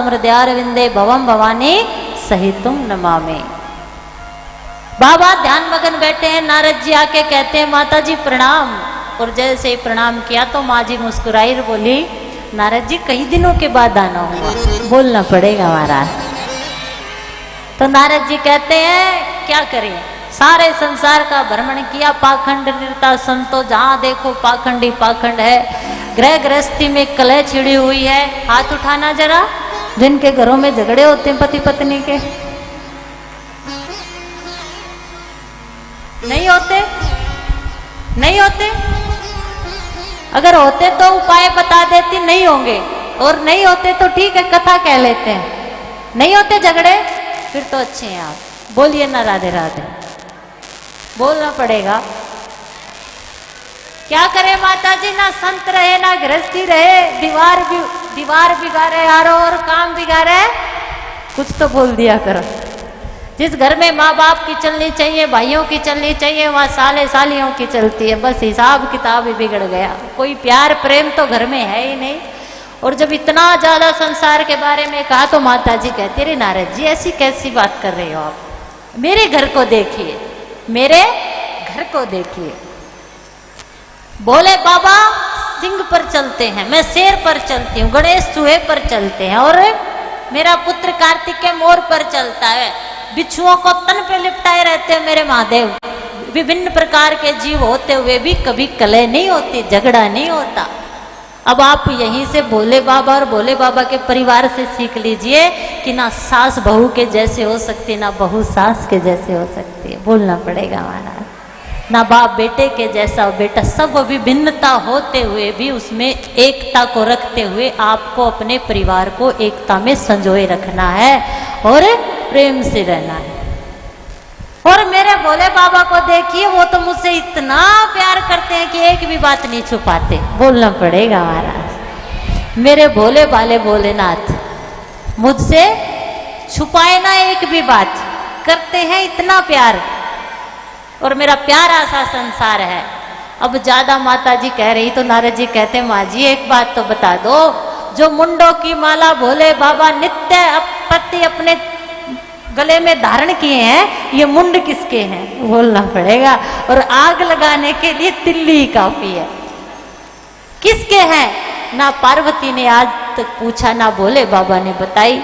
हृदयारविंदे भवम भवानी सहितुम नमामि। बाबा ध्यान मगन बैठे हैं, नारद जी आके कहते हैं माता जी प्रणाम। और जैसे ही प्रणाम किया तो माँ जी मुस्कुराई और बोली नारद जी कई दिनों के बाद आना हुआ, बोलना पड़ेगा महाराज। तो नारद जी कहते हैं क्या करें, सारे संसार का भ्रमण किया, पाखंड निरता संतो जहां देखो पाखंडी पाखंड है, गृह गृहस्थी में कलह छिड़ी हुई है। हाथ उठाना जरा जिनके घरों में झगड़े होते हैं पति पत्नी के। नहीं होते? नहीं होते? अगर होते तो उपाय बता देती, नहीं होंगे। और नहीं होते तो ठीक है कथा कह लेते हैं। नहीं होते झगड़े फिर तो अच्छे हैं आप, बोलिए ना राधे राधे, बोलना पड़ेगा। क्या करे माता जी, ना संत रहे ना गृहस्थी रहे, दीवार बिगाड़े यारो और काम बिगाड़े, कुछ तो बोल दिया करो। जिस घर में माँ बाप की चलनी चाहिए, भाइयों की चलनी चाहिए, वहाँ साले सालियों की चलती है, बस हिसाब किताब ही बिगड़ गया। कोई प्यार प्रेम तो घर में है ही नहीं। और जब इतना ज्यादा संसार के बारे में कहा तो माता जी कहती रे नारद जी ऐसी कैसी बात कर रहे हो आप, मेरे घर को देखिए, मेरे घर को देखिए। बोले बाबा सिंह पर चलते हैं, मैं शेर पर चलती हूँ, गणेश चूहे पर चलते हैं, और मेरा पुत्र कार्तिकेय मोर पर चलता है, बिच्छुओं को तन पे लिपटाए रहते हैं मेरे महादेव। विभिन्न प्रकार के जीव होते हुए भी कभी कलह नहीं होती, झगड़ा नहीं होता। अब आप यहीं से भोले बाबा और भोले बाबा के परिवार से सीख लीजिए कि ना सास बहू के जैसे हो सकती, ना बहू सास के जैसे हो सकती है, बोलना पड़ेगा हमारा। ना बाप बेटे के जैसा बेटा, सब विभिन्नता होते हुए भी उसमें एकता को रखते हुए आपको अपने परिवार को एकता में संजोए रखना है और प्रेम से रहना है। और मेरे भोले बाबा को देखिए, वो तो मुझसे इतना प्यार करते हैं कि एक भी बात नहीं छुपाते, बोलना पड़ेगा महाराज। मेरे भोले भाले भोलेनाथ मुझसे छुपाए ना एक भी बात, करते हैं इतना प्यार। और मेरा प्यारा सा संसार है। अब ज्यादा माता जी कह रही तो नारद जी कहते माँ जी एक बात तो बता दो, जो मुंडों की माला भोले बाबा नित्य प्रति अपने गले में धारण किए हैं, ये मुंड किसके हैं, बोलना पड़ेगा। और आग लगाने के लिए तिल्ली ही काफी है, किसके हैं? ना पार्वती ने आज तक पूछा, ना भोले बाबा ने बताई।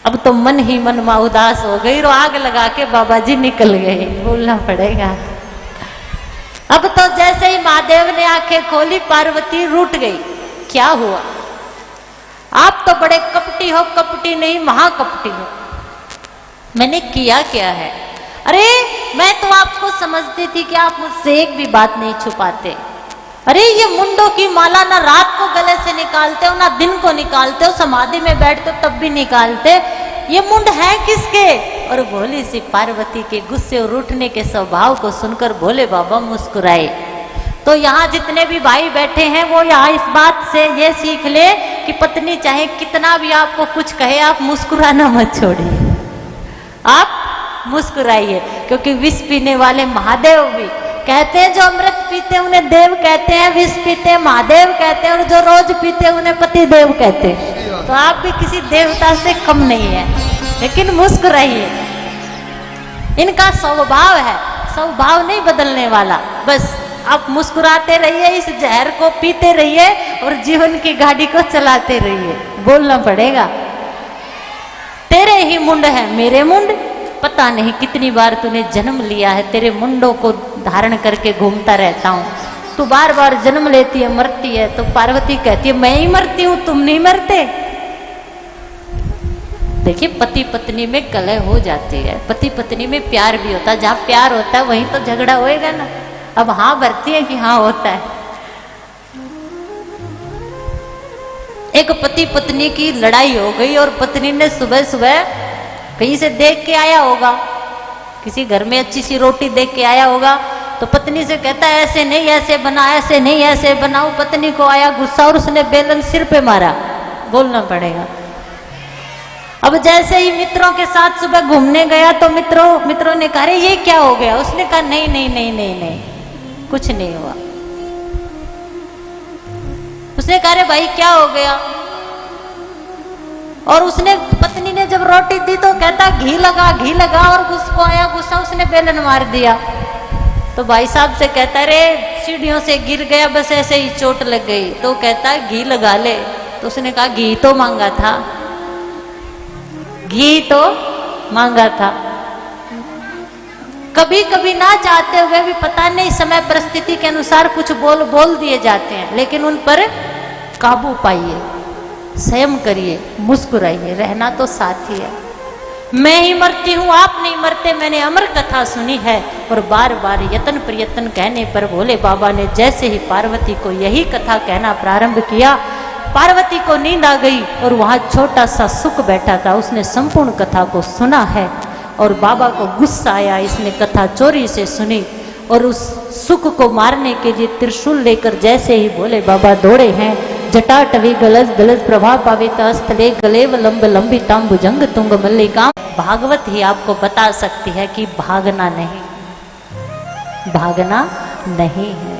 अब तो मन ही मन में उदास हो गई और आग लगा के बाबा जी निकल गए, बोलना पड़ेगा। अब तो जैसे ही महादेव ने आंखें खोली पार्वती रूठ गई। क्या हुआ? आप तो बड़े कपटी हो, कपटी नहीं महाकपटी हो। मैंने किया क्या है? अरे मैं तो आपको समझती थी कि आप मुझसे एक भी बात नहीं छुपाते। अरे ये मुंडों की माला ना रात को गले से निकालते हो ना दिन को निकालते हो, समाधि में बैठते हो तब भी निकालते, ये मुंड है किसके? और भोली सी पार्वती के गुस्से और रूठने के स्वभाव को सुनकर भोले बाबा मुस्कुराए। तो यहाँ जितने भी भाई बैठे हैं वो यहाँ इस बात से ये सीख ले कि पत्नी चाहे कितना भी आपको कुछ कहे, आप मुस्कुराना मत छोड़िए, आप मुस्कुराइए। क्योंकि विष पीने वाले महादेव भी कहते हैं, जो अमृत पीते उन्हें देव कहते हैं, विष पीते महादेव कहते हैं, और जो रोज पीते उन्हें पति देव कहते हैं। तो आप भी किसी देवता से कम नहीं है, लेकिन मुस्कुराइए। इनका स्वभाव है, स्वभाव नहीं बदलने वाला। बस आप मुस्कुराते रहिए, इस जहर को पीते रहिए और जीवन की गाड़ी को चलाते रहिए, बोलना पड़ेगा। तेरे ही मुंड है मेरे मुंड, पता नहीं कितनी बार तूने जन्म लिया है, तेरे मुंडों को धारण करके घूमता रहता हूँ। तू बार बार जन्म लेती है, मरती है। तो पार्वती कहती है मैं ही मरती हूँ, तुम नहीं मरते। देखिए पति पत्नी में कलह हो जाती है, पति पत्नी में प्यार भी होता है। जहाँ प्यार होता है वहीं तो झगड़ा होएगा ना। अब हाँ भरती है कि हाँ होता है। एक पति पत्नी की लड़ाई हो गई और पत्नी ने सुबह सुबह कहीं से देख के आया होगा, किसी घर में अच्छी सी रोटी देख के आया होगा, तो पत्नी से कहता है ऐसे नहीं ऐसे बना, ऐसे नहीं ऐसे बनाओ। पत्नी को आया गुस्सा और उसने बेलन सिर पे मारा, बोलना पड़ेगा। अब जैसे ही मित्रों के साथ सुबह घूमने गया तो मित्रों ने कहा ये क्या हो गया? उसने कहा नहीं नहीं नहीं नहीं नहीं कुछ नहीं हुआ। उसने कहा भाई क्या हो गया? और उसने पत्नी ने जब रोटी दी तो कहता घी लगा, और उसको आया गुस्सा, उसने बेलन मार दिया। तो भाई साहब से कहता रे सीढ़ियों से गिर गया, बस ऐसे ही चोट लग गई। तो कहता घी लगा ले। तो उसने कहा घी तो मांगा था, घी तो मांगा था। कभी कभी ना चाहते हुए भी पता नहीं समय परिस्थिति के अनुसार कुछ बोल दिए जाते हैं, लेकिन उन पर काबू पाइए, संयम करिए, मुस्कुराइए, रहना तो साथ ही है। मैं ही मरती हूँ, आप नहीं मरते, मैंने अमर कथा सुनी है। और बार बार यत्न प्रयत्न कहने पर भोले बाबा ने जैसे ही पार्वती को यही कथा कहना प्रारंभ किया, पार्वती को नींद आ गई और वहां छोटा सा सुख बैठा था, उसने संपूर्ण कथा को सुना है। और बाबा को गुस्सा आया, इसने कथा चोरी से सुनी, और उस सुख को मारने के लिए त्रिशूल लेकर जैसे ही भोले बाबा दौड़े हैं, जटाटवी गलज दलज प्रभा पावित स्थले गलेव लंब लंबी ताम भुजंग तुंग मल्लिका। भागवत ही आपको बता सकती है कि भागना नहीं, भागना नहीं है।